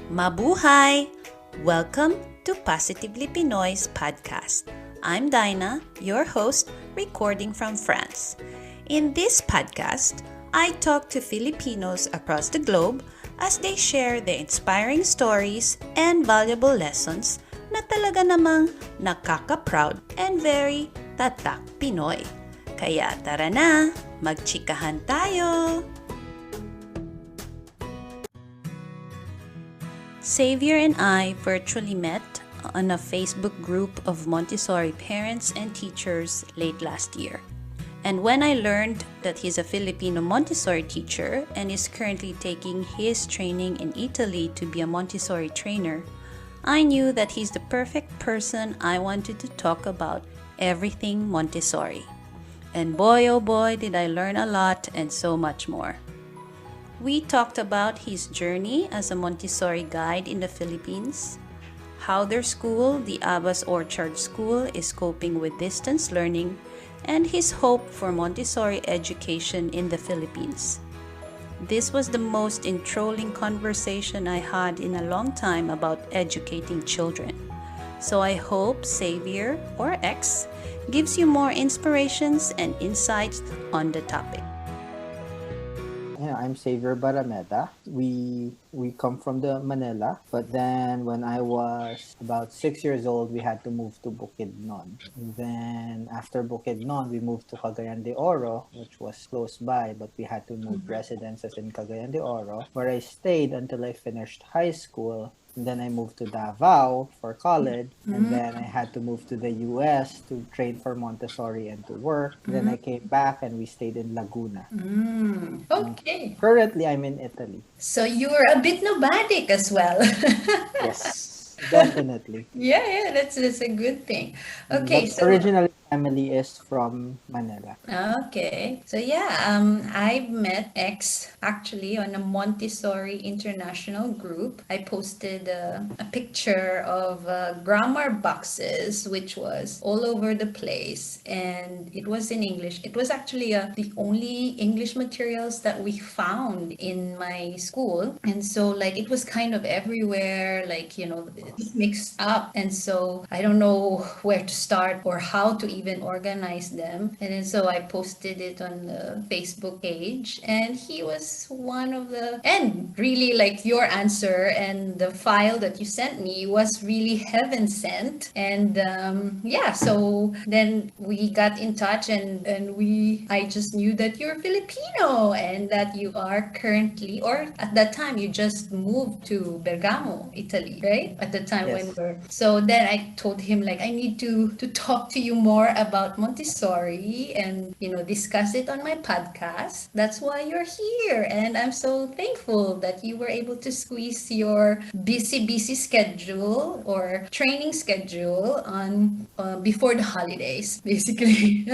Mabuhay! Welcome to Positively Pinoy's podcast. I'm Dinah, your host, recording from France. In this podcast, I talk to Filipinos across the globe as they share their inspiring stories and valuable lessons na talaga namang nakaka-proud and very tatak Pinoy. Kaya tara na, magchikahan tayo! Xavier and I virtually met on a Facebook group of Montessori parents and teachers late last year. And when I learned that he's a Filipino Montessori teacher and is currently taking his training in Italy to be a Montessori trainer, I knew that he's the perfect person I wanted to talk about everything Montessori. And boy oh boy did I learn a lot and so much more. We talked about his journey as a Montessori guide in the Philippines, how their school, the Abba's Orchard School, is coping with distance learning, and his hope for Montessori education in the Philippines. This was the most enthralling conversation I had in a long time about educating children. So I hope Xavier, or X, gives you more inspirations and insights on the topic. Yeah, I'm Xavier Barrameda. We come from the Manila, but then when I was about 6 years old, we had to move to Bukidnon. And then after Bukidnon, we moved to Cagayan de Oro, which was close by, but we had to move residences in Cagayan de Oro, where I stayed until I finished high school. And then I moved to Davao for college, and then I had to move to the US to train for Montessori and to work. Then I came back and we stayed in Laguna. Okay. Currently, I'm in Italy. So you're a bit nomadic as well. Yes, definitely. Yeah, that's a good thing. Okay, But so originally, family is from Manila. okay. So yeah, I've met X actually on a Montessori international group. I posted a picture of grammar boxes, which was all over the place, and it was in English. It was actually the only English materials that we found in my school, and so like it was kind of everywhere, like it's mixed up, and so I don't know where to start or how to even organize them. And then so I posted it on the Facebook page, and he was one of the, and really like your answer and the file that you sent me was really heaven sent. And yeah, so then we got in touch, and I just knew that you're Filipino and that you are currently, or at that time you just moved to Bergamo, Italy, right? At the time when Yes. so then I told him like I need to talk to you more about Montessori and discuss it on my podcast. That's why you're here, and I'm so thankful that you were able to squeeze your busy schedule or training schedule on before the holidays, basically.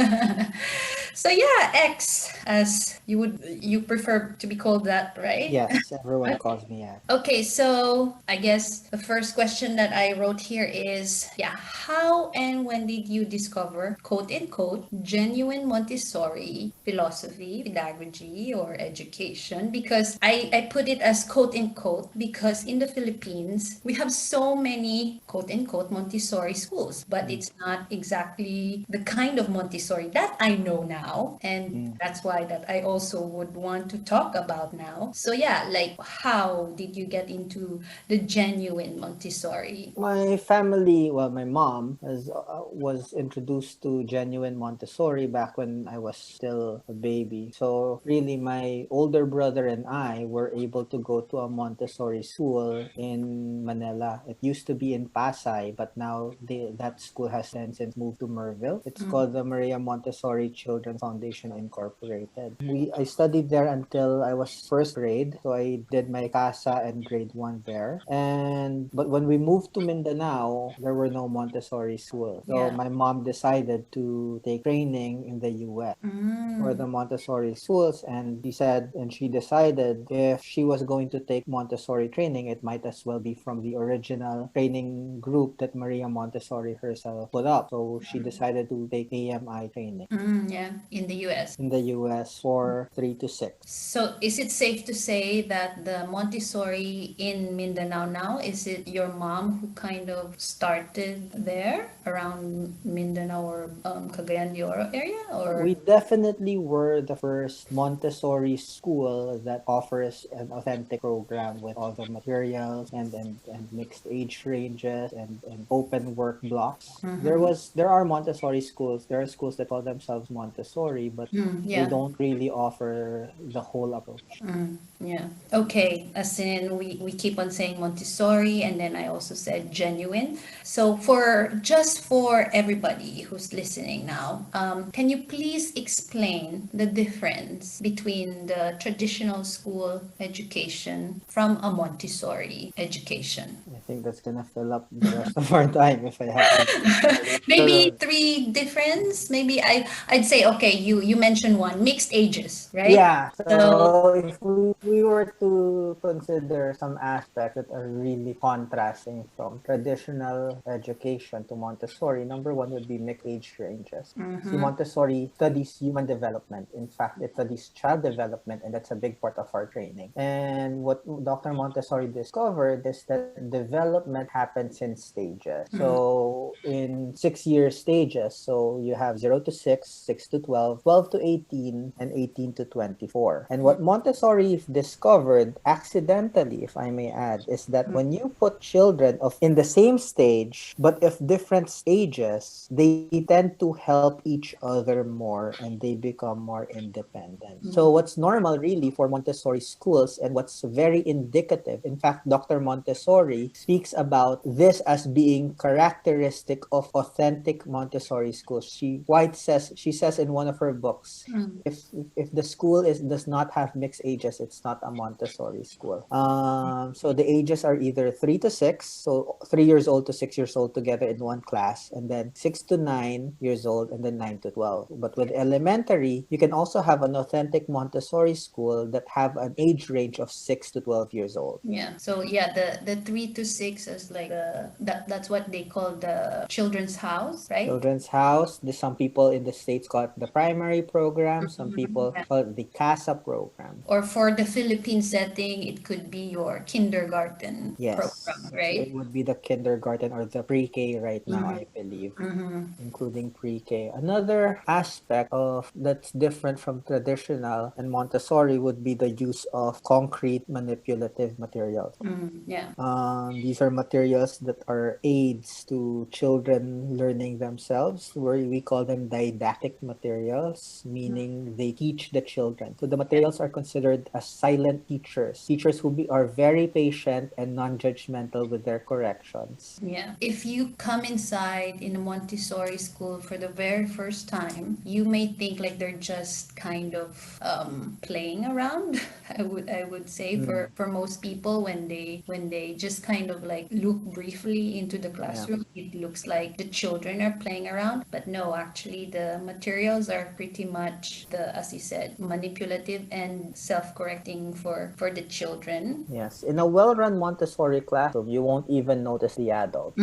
So yeah, X, as you prefer to be called that, right? Yes, everyone calls me Yak. Okay, so I guess the first question that I wrote here is, yeah, how and when did you discover, quote unquote, genuine Montessori philosophy, pedagogy, or education? Because I put it as quote unquote because in the Philippines, we have so many quote unquote Montessori schools, but it's not exactly the kind of Montessori that I know now. And that's why that I also would want to talk about now. So yeah, like how did you get into the genuine Montessori? My family, well, my mom was introduced to genuine Montessori back when I was still a baby. So really, my older brother and I were able to go to a Montessori school in Manila. It used to be in Pasay, but now that school has since moved to Merville. It's called the Maria Montessori Children's Foundation Incorporated. I studied there until I was first grade. So I did my CASA and grade 1 there. But when we moved to Mindanao, there were no Montessori schools. So Yeah. my mom decided decided to take training in the US for the Montessori schools, and she decided if she was going to take Montessori training, it might as well be from the original training group that Maria Montessori herself put up. So she decided to take AMI training Yeah, in the US. in the US for 3 to 6. So is it safe to say that the Montessori in Mindanao now, is it your mom who kind of started there around Mindanao or Cagayan de Oro area, or? We definitely were the first Montessori school that offers an authentic program with all the materials and mixed age ranges and open work blocks. There are Montessori schools. There are schools that call themselves Montessori, but they Yeah. don't really offer the whole approach. Yeah. Okay. As in, we keep on saying Montessori, and then I also said genuine. So for everybody who's listening now, can you please explain the difference between the traditional school education from a Montessori education? I think that's gonna fill up the rest of our time if I have to. Maybe three difference. Maybe I'd say, okay, you mentioned one, mixed ages, right? Yeah, So so if we were to consider some aspects that are really contrasting from traditional education to Montessori, number one would be mixed age ranges. See, Montessori studies human development. In fact, it studies child development, and that's a big part of our training. And what Dr. Montessori discovered is that development happens in stages. So in 6 year stages, so you have 0 to 6, 6 to 12, 12 to 18, and 18 to 24. And what Montessori discovered accidentally, if I may add, is that when you put children of in the same stage but of different stages, they tend to help each other more and they become more independent. So what's normal really for Montessori schools and what's very indicative, in fact, Dr. Montessori speaks about this as being characteristic of authentic Montessori schools. She says in one of her books, if the school does not have mixed ages, it's not a Montessori school. So the ages are either 3 to 6, so 3 years old to 6 years old together in one class, and then 6 to 9 years old, and then 9 to 12. But with elementary, you can also have an authentic Montessori school that have an age range of 6 to 12 years old. yeah, so yeah, the 3 to 6 is like that's what they call the children's house, right? Children's house. Some people in the States call it the primary program. Some people call it the CASA program. Or for the Philippine setting, it could be your kindergarten Yes. program, So right? it would be the kindergarten or the pre-K right now, I believe, including pre-K. Another aspect of that's different from traditional and Montessori would be the use of concrete manipulative materials. Yeah. These are materials that are aids to children learning themselves, where we call them didactic materials, meaning they teach the children. So the materials are considered as silent teachers who are very patient and non-judgmental with their corrections. Yeah. If you come inside in a Montessori school for the very first time, you may think like they're just kind of playing around. I would say for most people when they just kind of like look briefly into the classroom, it looks like the children are playing around. But no, actually the materials are pretty much as you said, manipulative and self-correcting for the children. Yes, in a well-run Montessori classroom, you won't even notice the adult.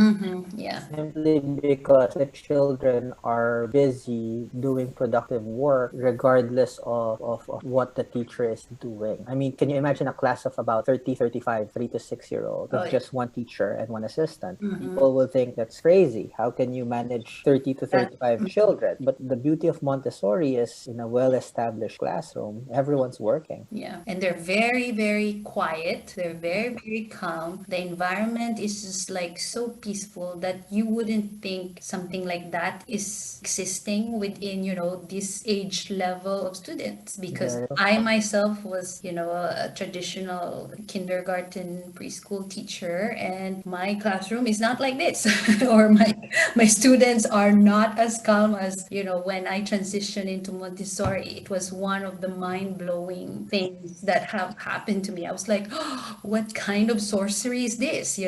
Yeah. Simply because the children are busy doing productive work regardless of what the teacher is doing. I mean, can you imagine a class of about 30, 35, 3 to 6 year olds with just one teacher and one assistant? People will think that's crazy. How can you manage 30 to 35 children? But the beauty of Montessori is in a well-established classroom, everyone's working. Yeah, and they're very, very quiet. They're very, very calm. The environment is just like so peaceful that you wouldn't think something like that is existing within, this age level of students. Because Very I myself was, a traditional kindergarten preschool teacher, and my classroom is not like this, or my students are not as calm as, when I transitioned into Montessori. It was one of the mind-blowing things that have happened to me. I was like, oh, what kind of sorcery is this?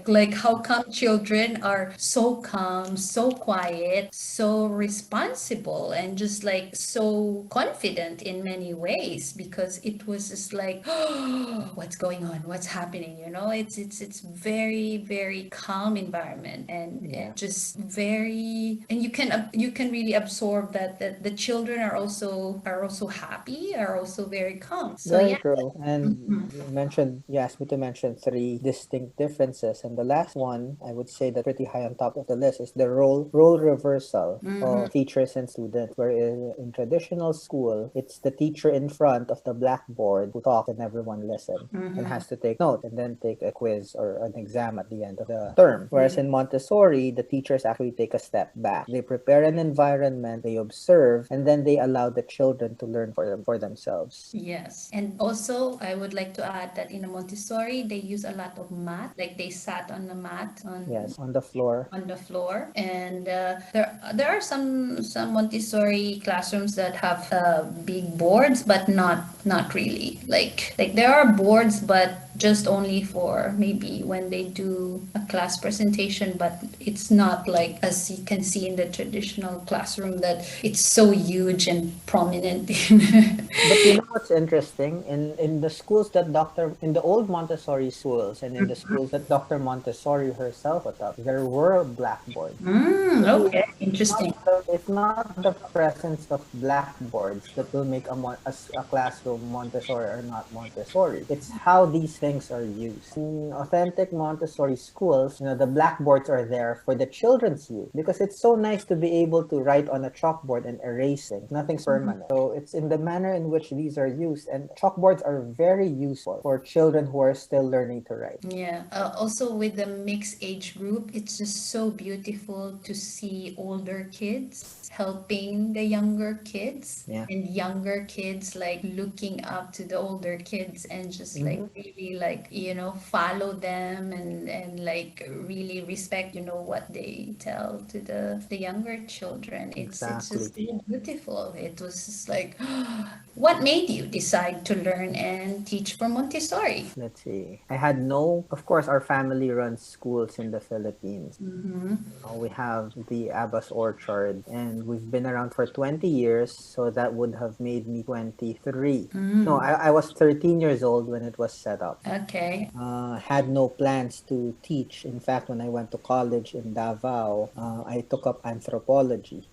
Like how come children are so calm, so quiet, quiet, so responsible, and just like so confident in many ways, because it was just like, oh, what's going on, what's happening, it's very, very calm environment, and just very, and you can really absorb that the children are also happy, are also very calm. So Very yeah. true. And you asked me to mention three distinct differences. And the last one, I would say that pretty high on top of the list is the role reversal of teachers and students. Where in traditional school, it's the teacher in front of the blackboard who talks and everyone listens and has to take note and then take a quiz or an exam at the end of the term. Whereas in Montessori, the teachers actually take a step back. They prepare an environment, they observe, and then they allow the children to learn for themselves. Yes. And also, I would like to add that in a Montessori, they use a lot of mat. Like they sat on the mat Yes, on the floor. on the floor. And there are some Montessori classrooms that have big boards, but not really. Like there are boards, but just only for maybe when they do a class presentation, but it's not like as you can see in the traditional classroom that it's so huge and prominent. But you know what's interesting? In the schools that in the old Montessori schools and in the schools that Dr. Montessori herself put up, there were blackboards. Okay, interesting. It's not the presence of blackboards that will make a classroom Montessori or not Montessori. It's how these things are used. In authentic Montessori schools, the blackboards are there for the children's use because it's so nice to be able to write on a chalkboard and erase things. Nothing's permanent. So it's in the manner in which these are used, and chalkboards are very useful for children who are still learning to write. Yeah. Also with the mixed age group, it's just so beautiful to see older kids helping the younger kids, Yeah. and younger kids like looking up to the older kids and just like really like follow them, and like really respect what they tell to the younger children. It's just Exactly. so beautiful. It was just like, what made you decide to learn and teach for Montessori? Let's see. Of course, our family runs schools in the Philippines. We have the Abba's Orchard, and we've been around for 20 years, so that would have made me 23. No, I was 13 years old when it was set up. Okay. Had no plans to teach. In fact, when I went to college in Davao, I took up anthropology.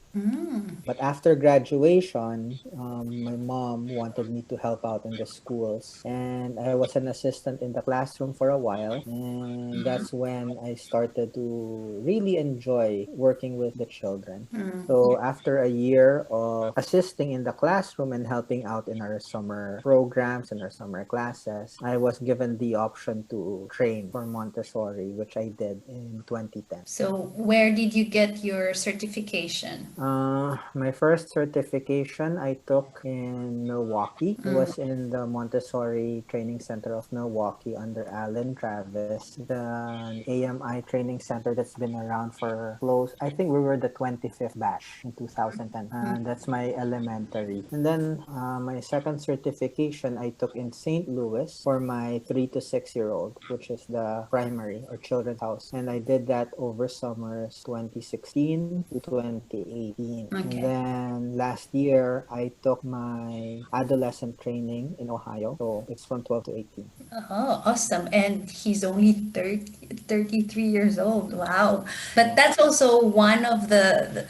But after graduation, my mom wanted me to help out in the schools, and I was an assistant in the classroom for a while, and that's when I started to really enjoy working with the children. So after a year of assisting in the classroom and helping out in our summer programs and our summer classes, I was given the option to train for Montessori, which I did in 2010. So where did you get your certification? My first certification I took in Milwaukee. It was in the Montessori Training Center of Milwaukee under Alan Travis, the AMI training center that's been around for close. I think we were the 25th batch in 2010. That's my elementary. And then my second certification I took in St. Louis for my 3 to 6 year old, which is the primary or children's house. And I did that over summers 2016 to 2018. Okay. And then last year, I took my adolescent training in Ohio. So it's from 12 to 18. Oh, awesome. And he's only 33 years old. Wow. But that's also one of the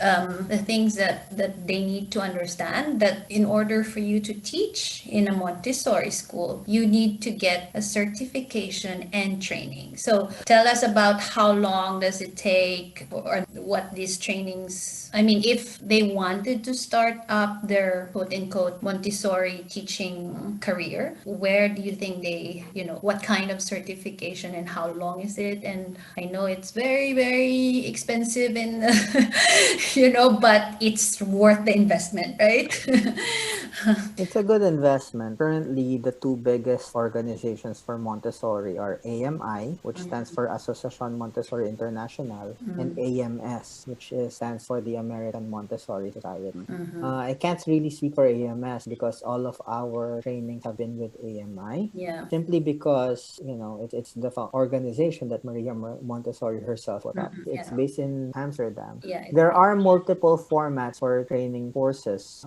things that they need to understand, that in order for you to teach in a Montessori school, you need to get a certification and training. So tell us about how long does it take, or what these trainings, I mean, if they wanted to start up their quote unquote Montessori teaching career, where do you think what kind of certification and how long is it? And I know it's very, very expensive, and, but it's worth the investment, right? It's a good investment. Currently, the two biggest organizations for Montessori are AMI, which stands for Association Montessori International, and AMS, which stands for the American Montessori Society. I can't really speak for AMS because all of our trainings have been with AMI. Yeah. Simply because, it's the organization that Maria Montessori herself put up. It's Yeah. based in Amsterdam. Yeah. There are multiple formats for training courses.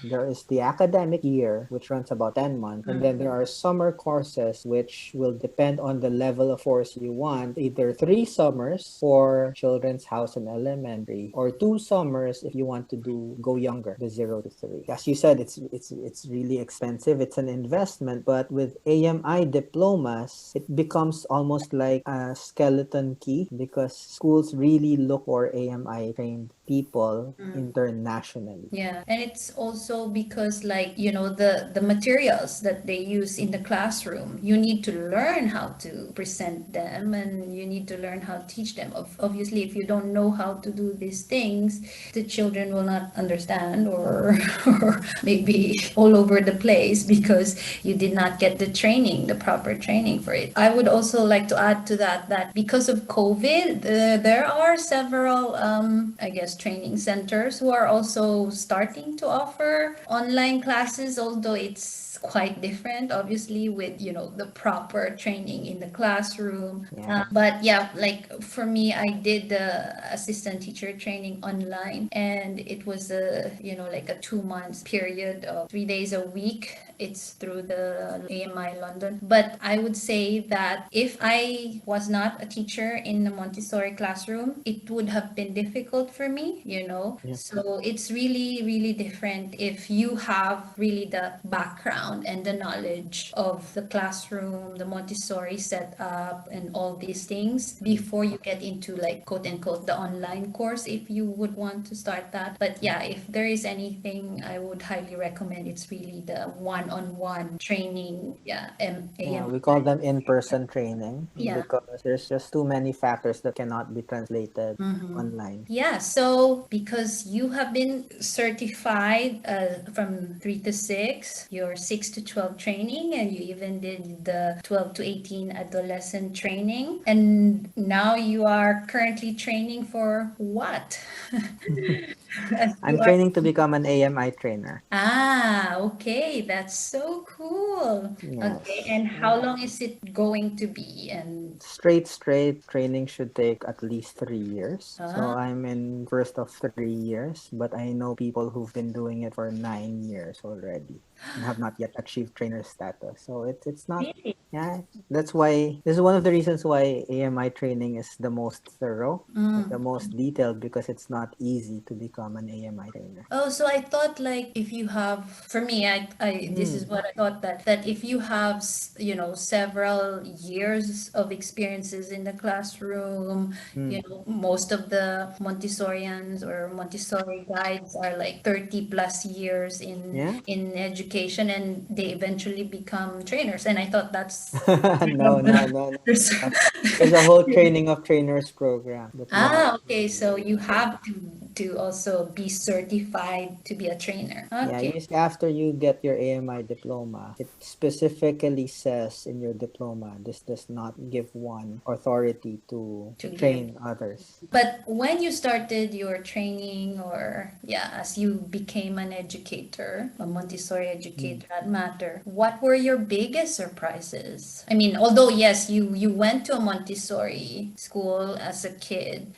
There is the academic year, which runs about 10 months, and then there are summer courses, which will depend on the level of course you want. Either 3 summers for children's house and elementary, or 2 summers if you want to go younger, the 0 to 3. As you said, it's really expensive. It's an investment, but with AMI diplomas, it becomes almost like a skeleton key because schools really look for AMI trained people internationally. Yeah, and it's also because like, the materials that they use in the classroom, you need to learn how to present them and you need to learn how to teach them. Obviously, if you don't know how to do these things, the children will not understand or or maybe all over the place because you did not get the training, the proper training for it. I would also like to add to that because of COVID, there are several, I guess, training centers who are also starting to offer online classes, although it's quite different, obviously, with the proper training in the classroom. Yeah. But yeah, like for me, I did the assistant teacher training online, and it was like a 2 months period of 3 days a week. It's through the AMI London. But I would say that if I was not a teacher in the Montessori classroom, it would have been difficult for me. Yeah. So it's really, really different if you have really the background and the knowledge of the classroom, the Montessori setup, and all these things before you get into like quote unquote the online course if you would want to start that. But yeah, if there is anything I would highly recommend, it's really the one-on-one training. Yeah, Yeah, AM. we call them in-person training Yeah. because there's just too many factors that cannot be translated online. Yeah, so because you have been certified from 3 to 6, your 6 to 12 training, and you even did the 12 to 18 adolescent training, and now you are currently training for what? As you I'm are. training to become an AMI trainer. Okay, that's so cool. Okay, Yes. and how long is it going to be? And Straight training should take at least 3 years. So ah, I'm in first of 3 years, but I know people who've been doing it for 9 years already and have not yet achieved trainer status. So it's not. really? Yeah, that's why this is one of the reasons why AMI training is the most thorough and the most detailed because it's not easy to become an AMI trainer. Oh, so I thought like if you have, for me, I this is what I thought that if you have, several years of experiences in the classroom, most of the Montessorians or Montessori guides are like 30 plus years in Yeah. in education and they eventually become trainers. And I thought that's No, no, no, no. There's a whole training of trainers program that you have. Okay, so you have to also be certified to be a trainer. Yeah, Okay. after you get your AMI diploma, it specifically says in your diploma, this does not give one authority to To give. train others. But when you started your training, or yeah, as you became an educator, a Montessori educator, that matter, what were your biggest surprises? I mean, although yes, you went to a Montessori school as a kid,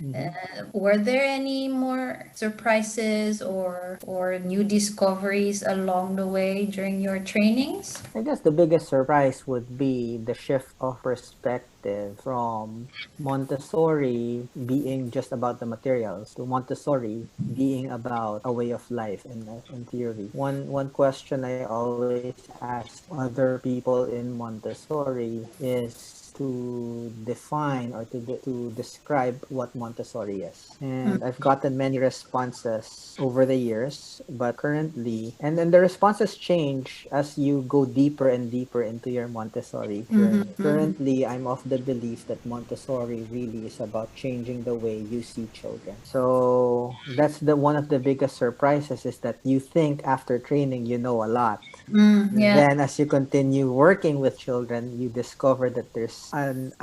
were there any more surprises or new discoveries along the way during your trainings? I guess the biggest surprise would be the shift of perspective from Montessori being just about the materials to Montessori being about a way of life in theory. One question I always ask other people in Montessori is to define or to describe what Montessori is. And I've gotten many responses over the years, but currently, and then the responses change as you go deeper and deeper into your Montessori journey. Currently, I'm of the belief that Montessori really is about changing the way you see children. So that's the one of the biggest surprises is that you think after training you know a lot. Yeah. Then, as you continue working with children, you discover that there's an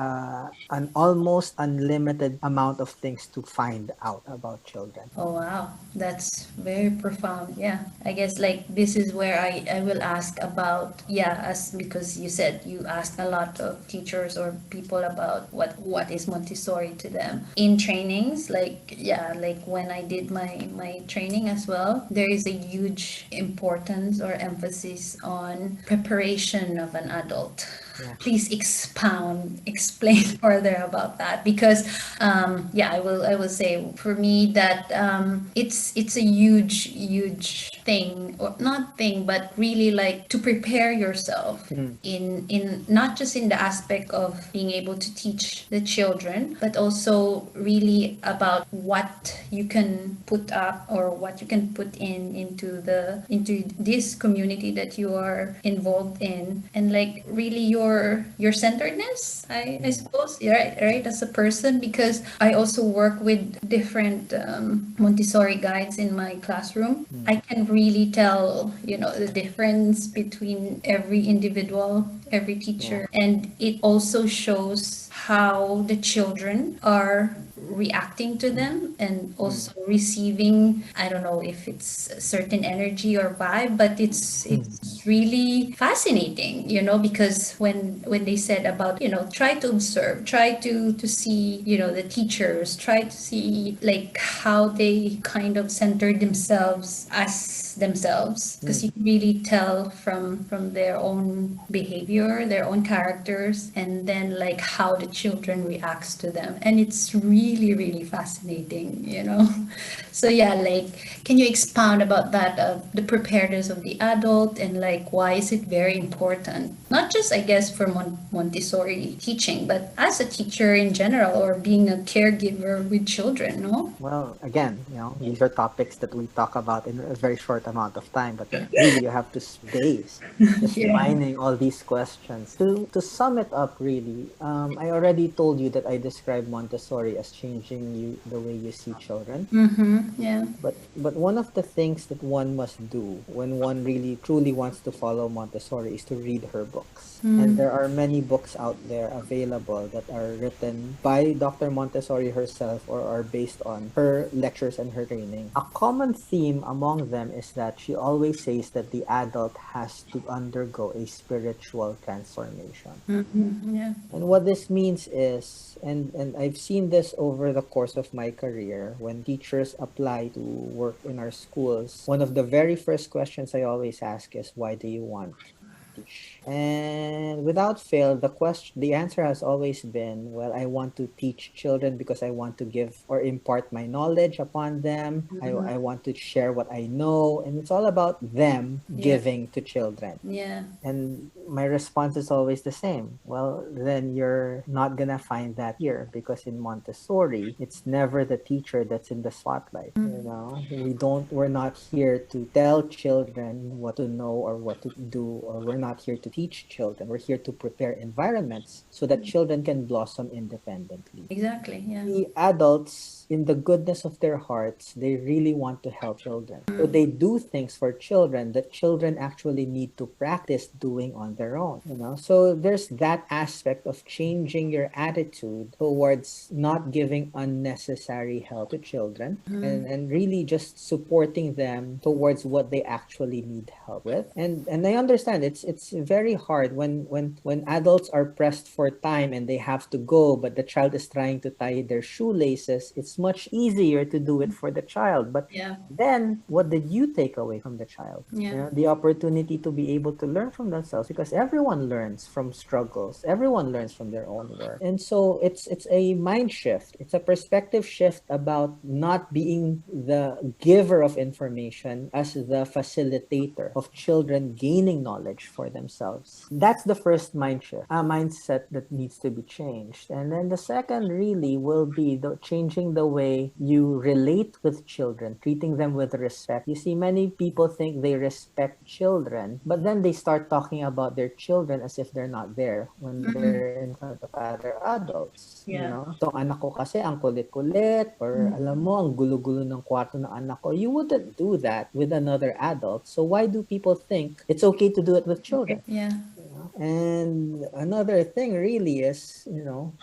almost unlimited amount of things to find out about children. Oh wow, that's very profound. Yeah, I guess like this is where I will ask about, yeah, as because you said you asked a lot of teachers or people about what is Montessori to them in trainings. Like yeah, like when I did my training as well, there is a huge importance or emphasis on preparation of an adult. Yeah. Please explain further about that because yeah, I will say for me that it's a huge thing, or not thing, but really like to prepare yourself Mm. in not just in the aspect of being able to teach the children, but also really about what you can put up or what you can put into this community that you are involved in, and like really your centeredness, I suppose. Yeah, right, as a person, because I also work with different Montessori guides in my classroom. Mm. I can really tell, the difference between every individual, every Yeah. teacher, and it also shows how the children are reacting to them and Mm. also receiving, I don't know if it's a certain energy or vibe, but Mm. it's really fascinating, because when they said about, try to observe, try to see, the teachers, try to see like how they kind of center themselves as themselves, because you Mm. can really tell from their own behavior, their own characters, and then like how the children reacts to them, and it's really fascinating. So yeah, like can you expound about that, the preparedness of the adult, and like why is it very important, not just I guess for Montessori teaching, but as a teacher in general, or being a caregiver with children, no? Well, again, these are topics that we talk about in a very short amount of time, but really you have to days just Yeah. mining all these questions. To sum it up, really, I already told you that I describe Montessori as changing the way you see children. Yeah. But one of the things that one must do when one really truly wants to follow Montessori is to read her books. And there are many books out there available that are written by Dr. Montessori herself or are based on her lectures and her training. A common theme among them is that she always says that the adult has to undergo a spiritual transformation. Yeah. And what this means is, and I've seen this over the course of my career, when teachers apply to work in our schools, one of the very first questions I always ask is, why do you want to teach? And without fail, the answer has always been, well, I want to teach children because I want to give or impart my knowledge upon them. I want to share what I know, and it's all about them Yeah. giving to children. Yeah. And my response is always the same. Well, then you're not gonna find that here, because in Montessori, it's never the teacher that's in the spotlight. We're not here to tell children what to know or what to do, or we're not here to teach children. We're here to prepare environments so that children can blossom independently. Exactly. Yeah. The adults, in the goodness of their hearts, they really want to help children. So they do things for children that children actually need to practice doing on their own. So there's that aspect of changing your attitude towards not giving unnecessary help to children, and really just supporting them towards what they actually need help with. And I understand it's very hard when adults are pressed for time and they have to go, but the child is trying to tie their shoelaces. It's much easier to do it for the child. But Yeah. then what did you take away from the child? Yeah. The opportunity to be able to learn from themselves, because everyone learns from struggles. Everyone learns from their own work. And so it's a mind shift. It's a perspective shift about not being the giver of information as the facilitator of children gaining knowledge for themselves. themselves. That's the first mindset that needs to be changed. And then the second really will be changing the way you relate with children, treating them with respect. You see, many people think they respect children, but then they start talking about their children as if they're not there when they're in front of other adults. Yeah. Itong anak ko kasi ang kulit-kulit, or alam mo, ang gulo-gulo ng kwarto ng anak ko. You wouldn't do that with another adult. So why do people think it's okay to do it with children? Yeah. And another thing really is,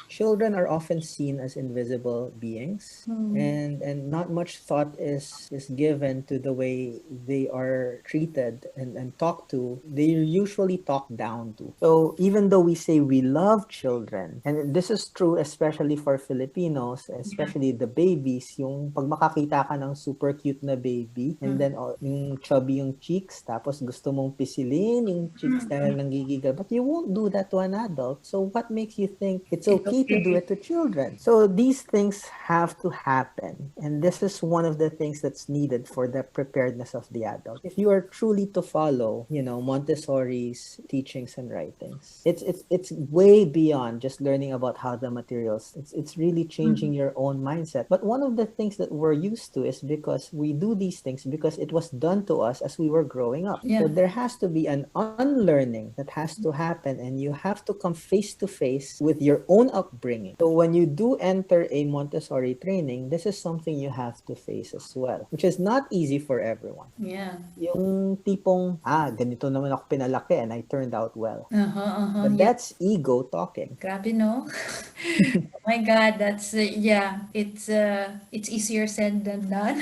children are often seen as invisible beings, and not much thought is given to the way they are treated and talked to. They're usually talked down to. So even though we say we love children, and this is true especially for Filipinos, especially the babies, yung pag makakita ka ng super cute na baby, and then yung chubby yung cheeks, tapos gusto mong pisilin yung cheeks dahil nanggigigil. But you won't do that to an adult. So what makes you think it's okay to do it to children? So these things have to happen. And this is one of the things that's needed for the preparedness of the adult. If you are truly to follow, Montessori's teachings and writings, it's way beyond just learning about how the materials. It's really changing your own mindset. But one of the things that we're used to is because we do these things because it was done to us as we were growing up. Yeah. So there has to be an unlearning that has to happen, and you have to come face to face with your own upbringing. So when you do enter a Montessori training, this is something you have to face as well, which is not easy for everyone. Yeah. Yung tipong, ganito naman ako pinalaki and I turned out well. But Yeah. that's ego talking. Grabe, no? Oh my God, that's it's easier said than done.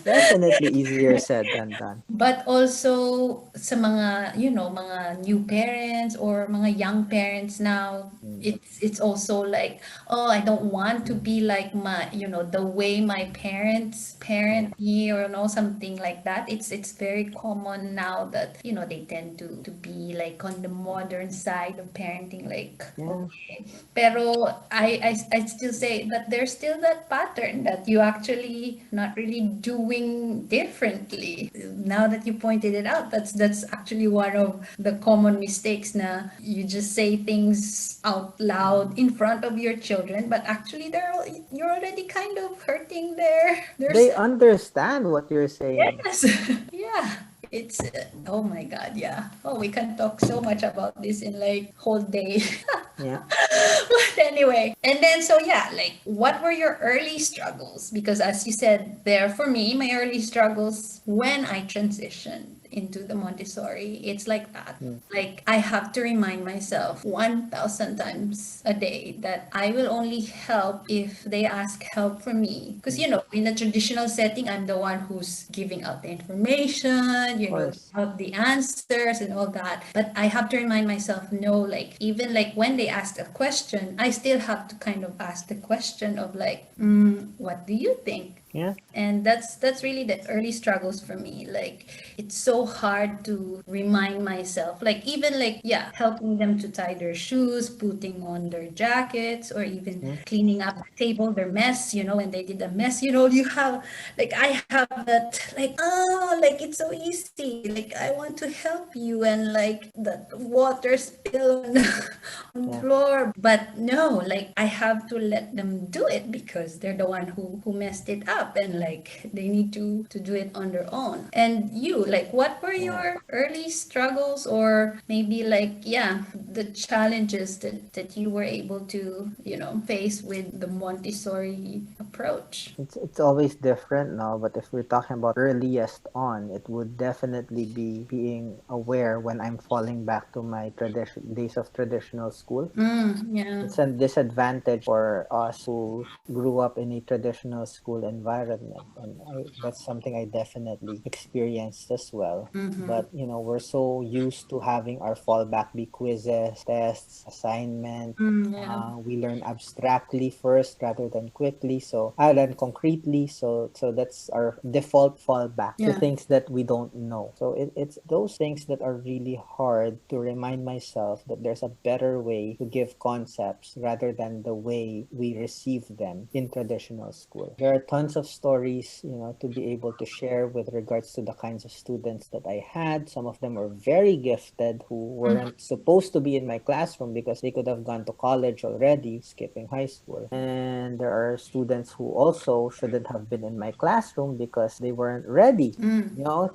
Definitely easier said than done. But also sa mga, mga new parents or mga young parents now, it's also like, oh, I don't want to be like my, the way my parents parent me, or something like that. It's very common now that, they tend to be like on the modern side of parenting, like, okay. Pero I still say that there's still that pattern that you actually not really doing differently. Now that you pointed it out, that's actually one of the common mistakes, na you just say things out loud in front of your children, but actually you're already kind of hurting their They understand what you're saying. Yes. Yeah. It's oh my God, yeah. Oh, we can talk so much about this in like whole day. Yeah. But anyway, and then so yeah, like what were your early struggles? Because as you said there, for me, my early struggles when I transitioned into the Montessori, it's like that. Like I have to remind myself 1,000 times a day that I will only help if they ask help from me. Because in a traditional setting, I'm the one who's giving out the information, out the answers and all that. But I have to remind myself, no, like even like when they ask a question, I still have to kind of ask the question of like, what do you think? Yeah. And that's really the early struggles for me. Like it's so hard to remind myself, like even like helping them to tie their shoes, putting on their jackets, or even cleaning up the table, their mess, when they did a mess, you have like I have that like, like it's so easy, like I want to help you, and like the water spill on the floor, but no, like I have to let them do it because they're the one who messed it up, and like they need to do it on their own. And you, like what were your early struggles, or maybe like the challenges that you were able to face with the Montessori approach? It's always different now, but if we're talking about earliest on, it would definitely be being aware when I'm falling back to my days of traditional school. It's a disadvantage for us who grew up in a traditional school environment, and that's something I definitely experienced as well. But we're so used to having our fallback be quizzes, tests, assignment. We learn abstractly first rather than quickly, so than concretely. So that's our default fallback to things that we don't know. So it's those things that are really hard to remind myself that there's a better way to give concepts rather than the way we receive them in traditional school. There are tons tons of stories, to be able to share with regards to the kinds of students that I had. Some of them were very gifted who weren't supposed to be in my classroom because they could have gone to college already, skipping high school. And there are students who also shouldn't have been in my classroom because they weren't ready.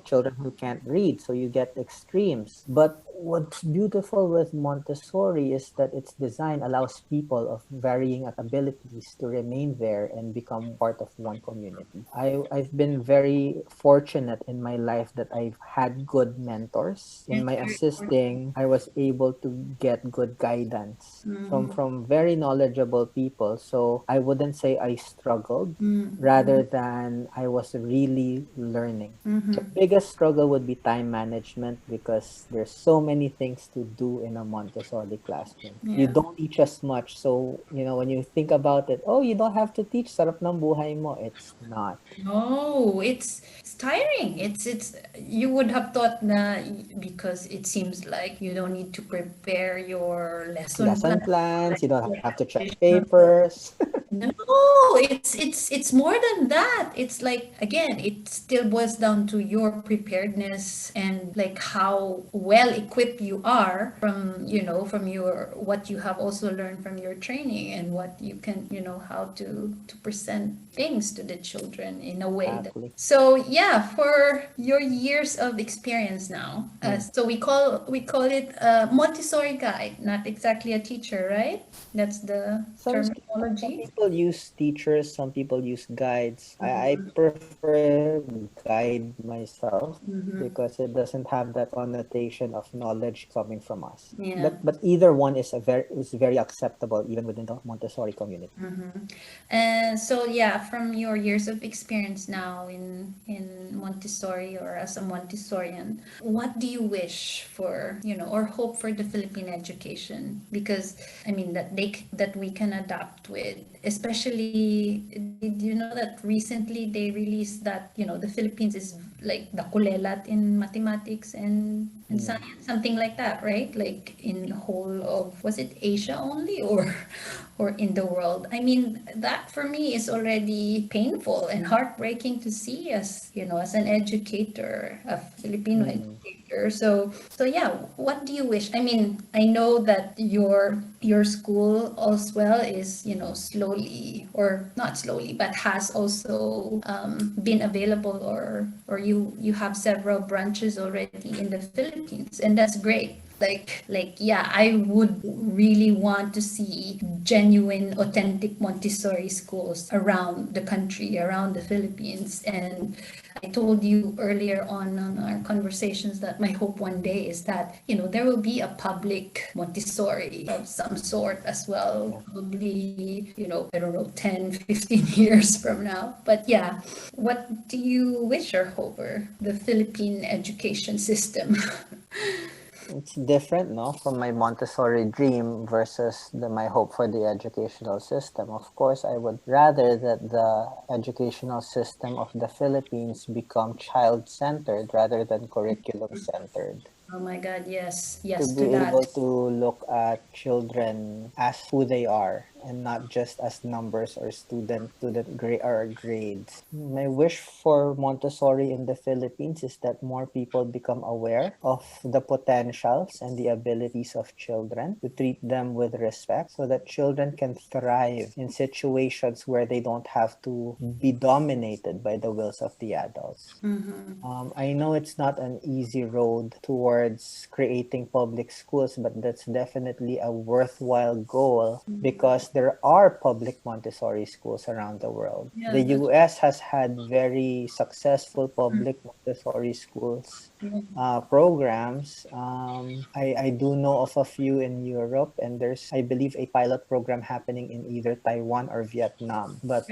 Children who can't read. So you get extremes. But what's beautiful with Montessori is that its design allows people of varying abilities to remain there and become part of one community. I've been very fortunate in my life that I've had good mentors. In my assisting, I was able to get good guidance from very knowledgeable people. So I wouldn't say I struggled, rather than I was really learning. The biggest struggle would be time management because there's so many things to do in a Montessori classroom. You don't teach as much. So, when you think about it, oh, you don't have to teach, sarap ng buhay mo. It's not. No, it's tiring. It's you would have thought na because it seems like you don't need to prepare your lesson Lesson plan. plans, you don't Your have to check traditional. papers. No, it's more than that. It's like again, it still boils down to your preparedness and like how well equipped you are from from your what you have also learned from your training and what you can how to present things to the children in a way that. Exactly. So yeah, for your years of experience now, so we call it a Montessori guide, not exactly a teacher, right? That's the Some terminology. people use teachers, some people use guides. I prefer guide myself because it doesn't have that connotation of knowledge coming from us. Yeah. But either one is very acceptable even within the Montessori community. And so yeah, from your years of experience now in Montessori or as a Montessorian, what do you wish for, or hope for the Philippine education? Because I mean that we can adapt with, especially did you know that recently they released that, the Philippines is like the kulelat in mathematics and science, something like that, right? Like in whole of, was it Asia only or in the world? I mean, that for me is already painful and heartbreaking to see as, as an educator, a Filipino educator. So yeah, what do you wish? I mean, I know that your school as well is, slowly or not slowly, but has also been available or you have several branches already in the Philippines, and that's great. Like yeah, I would really want to see genuine authentic Montessori schools around the country, around the Philippines. And I told you earlier on our conversations that my hope one day is that there will be a public Montessori of some sort as well, probably I don't know, 10, 15 years from now. But yeah, what do you wish or hope for the Philippine education system? It's different, no, from my Montessori dream versus my hope for the educational system. Of course, I would rather that the educational system of the Philippines become child-centered rather than curriculum-centered. Oh my God, yes, To yes to be that. able to look at children as who they are and not just as numbers or student grade or grades. My wish for Montessori in the Philippines is that more people become aware of the potentials and the abilities of children, to treat them with respect so that children can thrive in situations where they don't have to be dominated by the wills of the adults. I know it's not an easy road towards creating public schools, but that's definitely a worthwhile goal because there are public Montessori schools around the world. Yeah, The that's US has had very successful public Montessori schools programs. I do know of a few in Europe, and there's, I believe, a pilot program happening in either Taiwan or Vietnam. But,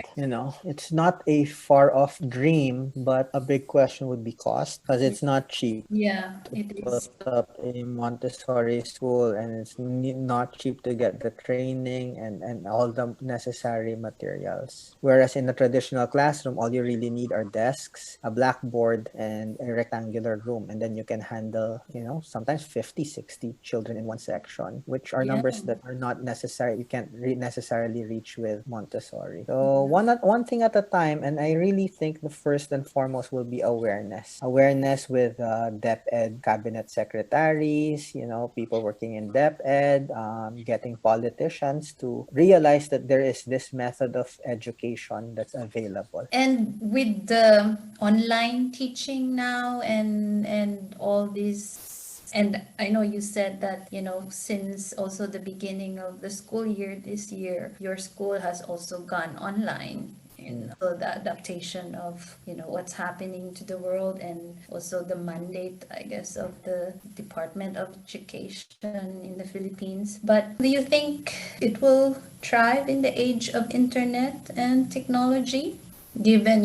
it's not a far off dream, but a big question would be cost because it's not cheap yeah, to it put is. up a Montessori school, and it's not cheap to get the training and all the necessary materials. Whereas in a traditional classroom, all you really need are desks, a blackboard, and a rectangular room. room, and then you can handle, sometimes 50, 60 children in one section, which are Yeah. numbers that are not necessary. You can't necessarily reach with Montessori. So one thing at a time, and I really think the first and foremost will be awareness. Awareness with DepEd cabinet secretaries, people working in DepEd, getting politicians to realize that there is this method of education that's available. And with the online teaching now and all these, and I know you said that, since also the beginning of the school year this year, your school has also gone online. And so the adaptation of, what's happening to the world, and also the mandate, I guess, of the Department of Education in the Philippines. But do you think it will thrive in the age of internet and technology, given,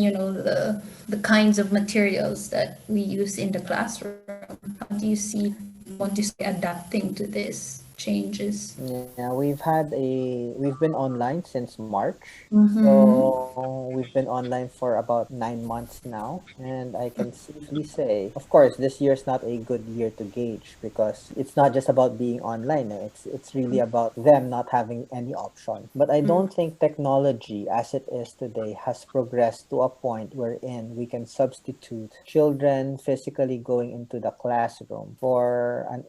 the kinds of materials that we use in the classroom? How do you see Montessori adapting to this changes? Yeah, we've been online since March. Mm-hmm. So we've been online for about 9 months now, and I can safely say, of course, this year's not a good year to gauge because it's not just about being online. It's really about them not having any option. But I don't think technology, as it is today, has progressed to a point wherein we can substitute children physically going into the classroom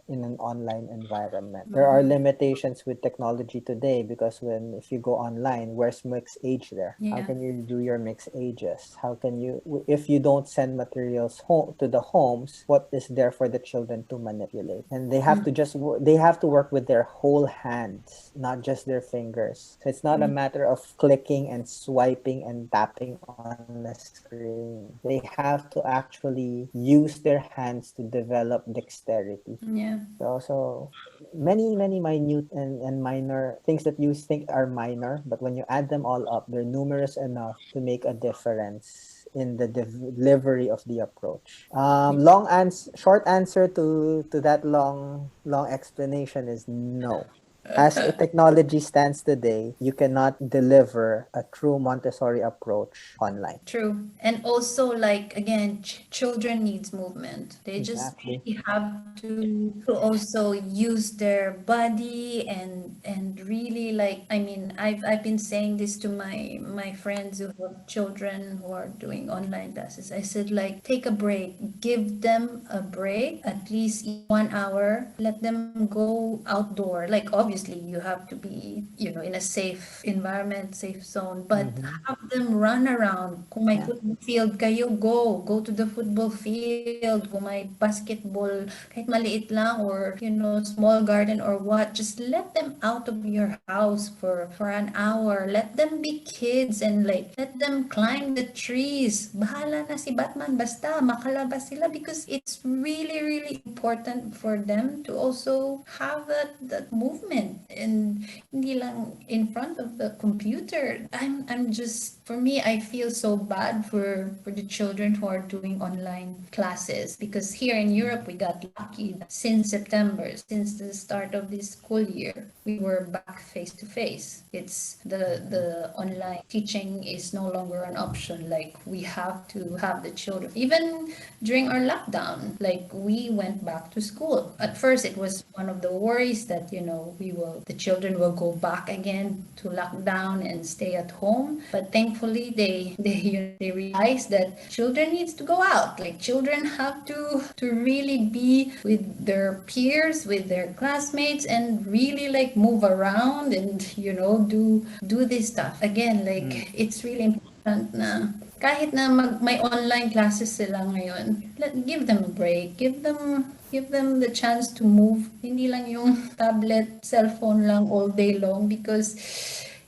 in an online environment. There are limitations with technology today because if you go online, where's mixed age there? How Yeah. can you do your mixed ages? How can you, if you don't send materials home to the homes, what is there for the children to manipulate? And they have to work with their whole hands, not just their fingers. So it's not a matter of clicking and swiping and tapping on the screen. They have to actually use their hands to develop dexterity. Yeah. So many minute and minor things that you think are minor, but when you add them all up, they're numerous enough to make a difference in the delivery of the approach. Short answer to that long explanation is no. As a technology stands today, you cannot deliver a true Montessori approach online. True. And also, like, again, children needs movement. They just Exactly. really have to also use their body and really, like, I mean, I've been saying this to my friends who have children who are doing online classes. I said, like, take a break, give them a break, at least 1 hour, let them go outdoor. Like, obviously you have to be, in a safe environment, safe zone, but Mm-hmm. have them run around. Kung may Yeah. football field kayo, go to the football field. Kung may basketball, kahit maliit lang, or small garden or what, just let them out of your house for an hour. Let them be kids, and like let them climb the trees. Bahala na si Batman, basta makalabas sila, because it's really really important for them to also have that movement, and hindi lang in front of the computer. I'm just, for me, I feel so bad for the children who are doing online classes, because here in Europe we got lucky that since September, since the start of this school year, we were back face to face. It's the online teaching is no longer an option. Like, we have to have the children. Even during our lockdown, like, we went back to school. At first it was one of the worries that, the children will go back again to lockdown and stay at home. But thankfully they realize that children needs to go out. Like, children have to really be with their peers, with their classmates, and really like move around and do this stuff again. Like, it's really important na kahit na may online classes sila ngayon, give them a break, give them the chance to move. Hindi lang yung tablet, cellphone lang all day long, because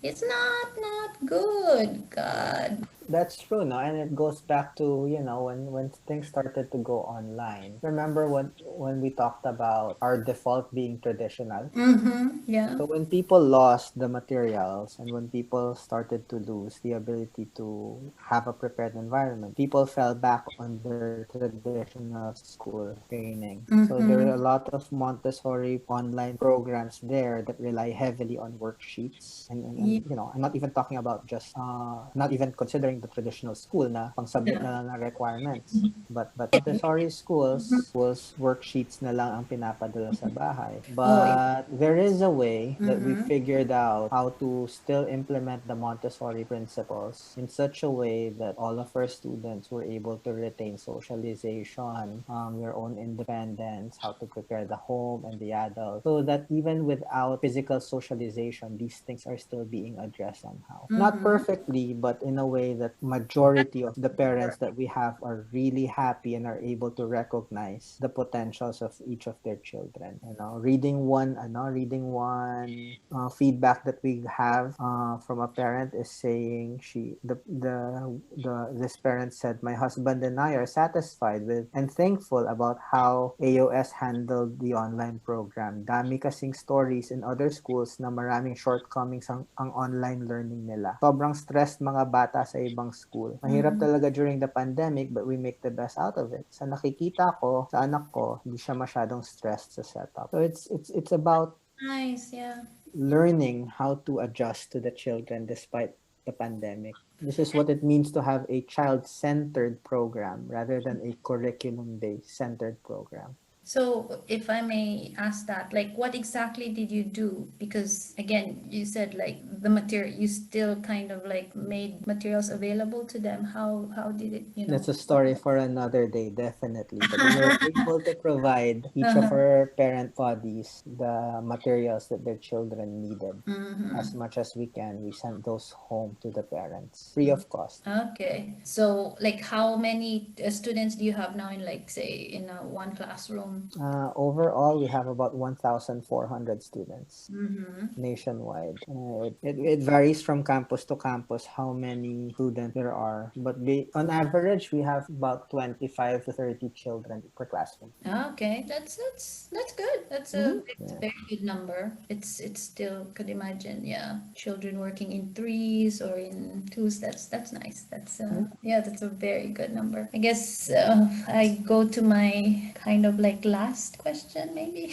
it's not good. God. That's true, no? And it goes back to, when things started to go online. Remember when we talked about our default being traditional? Mm-hmm. Yeah. So when people lost the materials and when people started to lose the ability to have a prepared environment, people fell back on their traditional school training. So there are a Mm-hmm. lot of Montessori online programs there that rely heavily on worksheets. And Yeah. I'm not even talking about just, not even considering during the traditional school na pang-submit na lang ng requirements. But Montessori schools worksheets na lang ang pinapadala sa bahay. Oh, yeah. But there is a way that we figured out how to still implement the Montessori principles in such a way that all of our students were able to retain socialization, their own independence, how to prepare the home and the adult, so that even without physical socialization, these things are still being addressed somehow. Not perfectly, but in a way that majority of the parents that we have are really happy and are able to recognize the potentials of each of their children. Reading one feedback that we have from a parent is saying this parent said, my husband and I are satisfied with and thankful about how AOS handled the online program. Dami kasing stories in other schools na maraming shortcomings ang online learning nila. Sobrang stressed mga bata sa ibang school. Mahirap talaga during the pandemic, but we make the best out of it. Sa nakikita ko, sa anak ko, hindi siya masyadong stressed sa setup. So it's about Nice, yeah. learning how to adjust to the children despite the pandemic. This is what it means to have a child-centered program rather than a curriculum-based centered program. So, if I may ask that, like, what exactly did you do? Because again, you said like the material, you still kind of like made materials available to them. How did it, That's a story for another day, definitely. But we were able to provide each of our parent bodies the materials that their children needed. As much as we can, we sent those home to the parents, free of cost. Okay. So, like, how many students do you have now in, like, say, in a one classroom? Overall, we have about 1,400 students nationwide. It varies from campus to campus how many students there are, but on average, we have about 25 to 30 children per classroom. Okay, that's good. That's a very good number. It's still, could imagine, yeah, children working in threes or in twos. That's nice. That's yeah, that's a very good number. I guess I go to my kind of like last question maybe.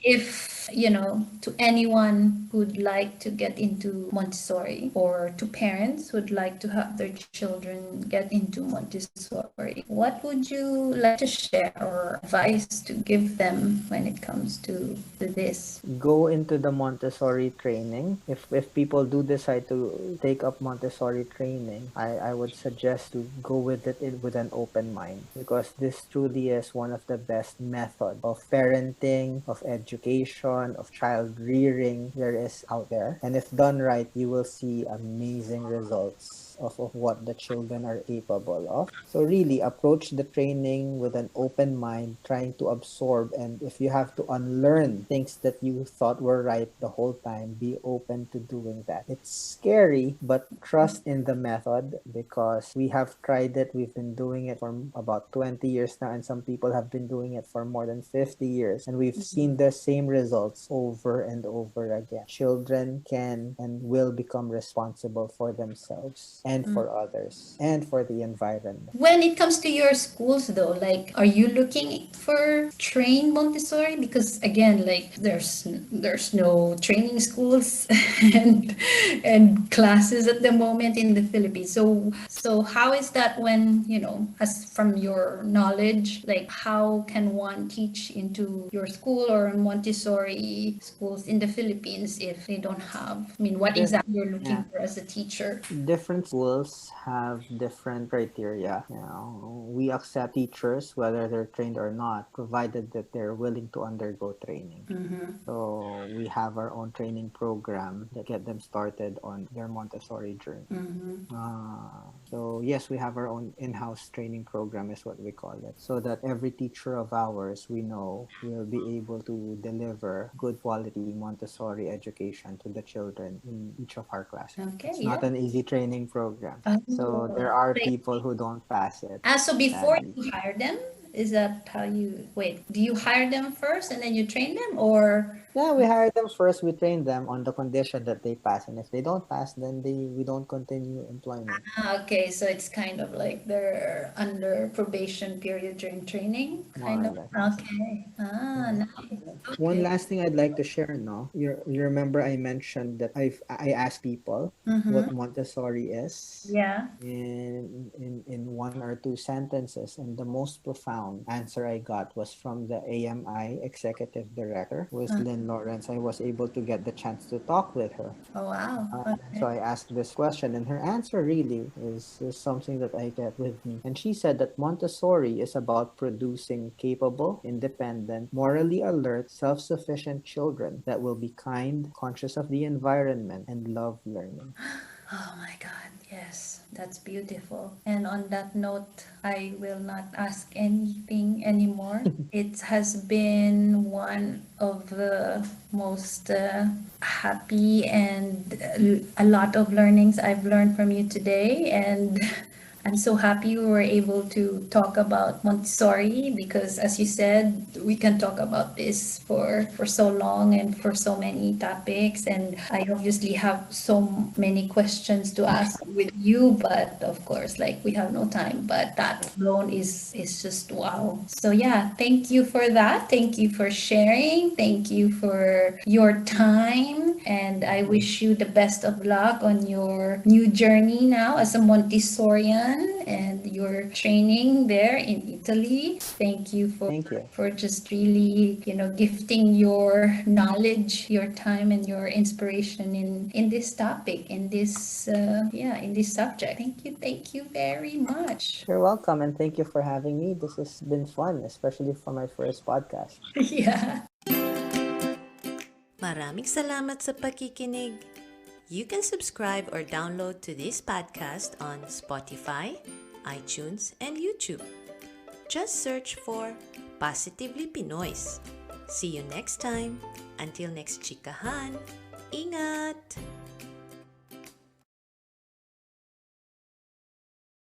If to anyone who'd like to get into Montessori, or to parents who'd like to have their children get into Montessori, what would you like to share or advice to give them when it comes to this? Go into the Montessori training. If people do decide to take up Montessori training, I would suggest to go with it with an open mind, because this truly is one of the best methods of parenting, of education, of child rearing there is out there. And if done right, you will see amazing results of what the children are capable of. So really approach the training with an open mind, trying to absorb, and if you have to unlearn things that you thought were right the whole time, be open to doing that. It's scary, but trust in the method, because we have tried it. We've been doing it for about 20 years now, and some people have been doing it for more than 50 years, and we've seen the same results over and over again. Children can and will become responsible for themselves and for others and for the environment. When it comes to your schools though, like, are you looking for trained Montessori? Because again, like, there's no training schools and classes at the moment in the Philippines. So how is that when, as from your knowledge, like, how can one teach into your school or Montessori schools in the Philippines if they don't have, what exactly you're looking for as a teacher? Different schools have different criteria. We accept teachers whether they're trained or not, provided that they're willing to undergo training. So we have our own training program that get them started on their Montessori journey. So yes, we have our own in-house training program, is what we call it, so that every teacher of ours we know will be able to deliver good quality Montessori education to the children in each of our classes. Okay, It's not an easy training program. So Oh, there are like- people who don't pass it. So before sadly. you hire them, is that how you wait? Do you hire them first and then you train them, or Yeah, we hire them first. We train them on the condition that they pass, and if they don't pass, then we don't continue employment. Okay, so it's kind of like they're under probation period during training, More kind or of. less. Okay. Yeah. Nice. One Okay. last thing I'd like to share now. You remember I mentioned that I asked people Mm-hmm. what Montessori is Yeah. in one or two sentences, and the most profound answer I got was from the AMI executive director, who is Lynn Lawrence. I was able to get the chance to talk with her. Oh, wow. So Okay. I asked this question, and her answer really is something that I get with me. And she said that Montessori is about producing capable, independent, morally alert, self sufficient children that will be kind, conscious of the environment, and love learning. Oh my God, yes, that's beautiful. And on that note, I will not ask anything anymore. It has been one of the most happy and a lot of learnings I've learned from you today. And I'm so happy we were able to talk about Montessori because, as you said, we can talk about this for so long and for so many topics. And I obviously have so many questions to ask with you, but of course, like we have no time. But that alone is just wow. So yeah, thank you for that. Thank you for sharing. Thank you for your time, and I wish you the best of luck on your new journey now as a Montessorian and your training there in Italy. Thank you Thank you. for just really, gifting your knowledge, your time, and your inspiration in this topic, in this subject. Thank you very much. You're welcome, and thank you for having me. This has been fun, especially for my first podcast. Yeah. Maraming salamat sa pakikinig. You can subscribe or download to this podcast on Spotify, iTunes, and YouTube. Just search for Positively Pinoys. See you next time. Until next chikahan.